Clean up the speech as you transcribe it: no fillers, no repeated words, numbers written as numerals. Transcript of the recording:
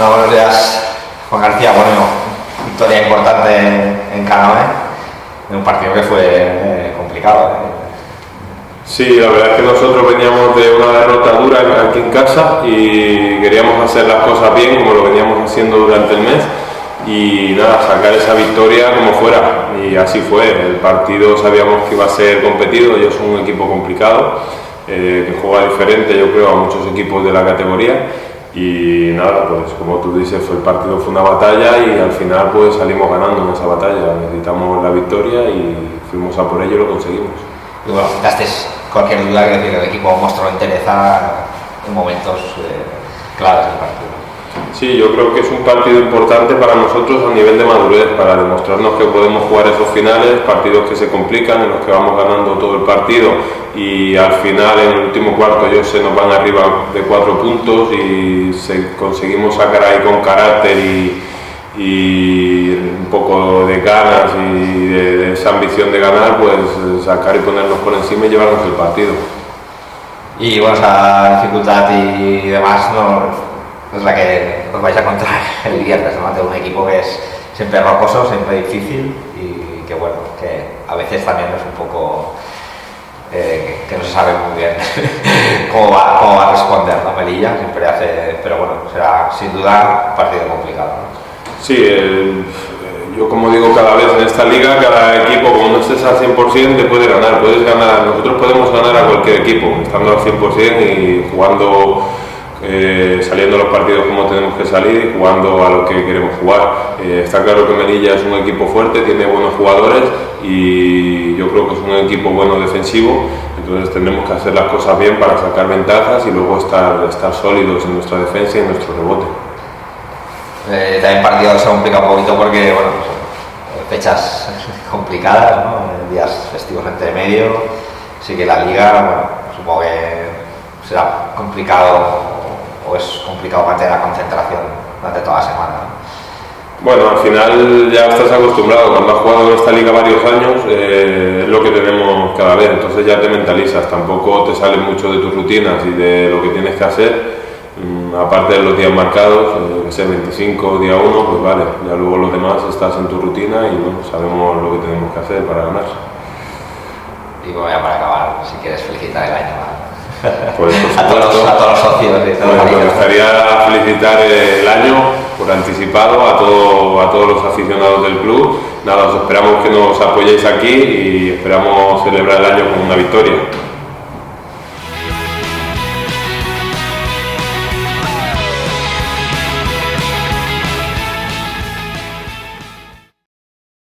No, buenos días, Juan García. Bueno, victoria importante en Canoe, en un partido que fue complicado. Sí, la verdad es que nosotros veníamos de una derrota dura aquí en casa y queríamos hacer las cosas bien como lo veníamos haciendo durante el mes y nada, sacar esa victoria como fuera, y así fue. El partido sabíamos que iba a ser competido, ellos son un equipo complicado, que juega diferente yo creo a muchos equipos de la categoría, y nada, pues como tú dices, el partido fue una batalla y al final pues salimos ganando en esa batalla. Necesitamos la victoria y fuimos a por ello y lo conseguimos. Y bueno, quitasteis cualquier duda, que el equipo mostró interés en momentos claves del partido. Sí, yo creo que es un partido importante para nosotros a nivel de madurez, para demostrarnos que podemos jugar esos finales, partidos que se complican, en los que vamos ganando todo el partido y al final en el último cuarto ellos se nos van arriba de 4 puntos y conseguimos sacar ahí con carácter y un poco de ganas y de esa ambición de ganar, pues sacar y ponernos por encima y llevarnos el partido. Y bueno, esa dificultad y demás no es la que os vais a encontrar el viernes, ¿no? Ante un equipo que es siempre rocoso, siempre difícil y que bueno, que a veces también es un poco que no se sabe muy bien cómo va a responder, ¿no? Melilla siempre hace, pero bueno, será sin duda un partido complicado, ¿no? Sí, yo como digo, cada vez en esta liga, cada equipo, como no estés al 100%, te puede ganar, puedes ganar. Nosotros podemos ganar a cualquier equipo, estando al 100% y jugando, saliendo los partidos como tenemos que salir y jugando a lo que queremos jugar. Está claro que Melilla es un equipo fuerte, tiene buenos jugadores y yo creo que es un equipo bueno defensivo, entonces tendremos que hacer las cosas bien para sacar ventajas y luego estar sólidos en nuestra defensa y en nuestro rebote. También el partido se complica un poquito porque, bueno, fechas complicadas, ¿no? Días festivos entre medio, así que la liga, bueno, supongo que será complicado o es complicado mantener la concentración durante toda la semana, ¿no? Bueno, al final ya estás acostumbrado, cuando has jugado en esta liga varios años, es lo que tenemos cada vez, entonces ya te mentalizas, tampoco te sales mucho de tus rutinas y de lo que tienes que hacer. Aparte de los días marcados, que sea 25, día 1, pues vale, ya luego los demás estás en tu rutina y bueno, sabemos lo que tenemos que hacer para ganar. Y bueno, ya para acabar, si quieres felicitar el año pues, a todos los socios de todo el Me gustaría felicitar el año por anticipado a todos los aficionados del club. Nada, os esperamos que nos apoyéis aquí y esperamos celebrar el año con una victoria.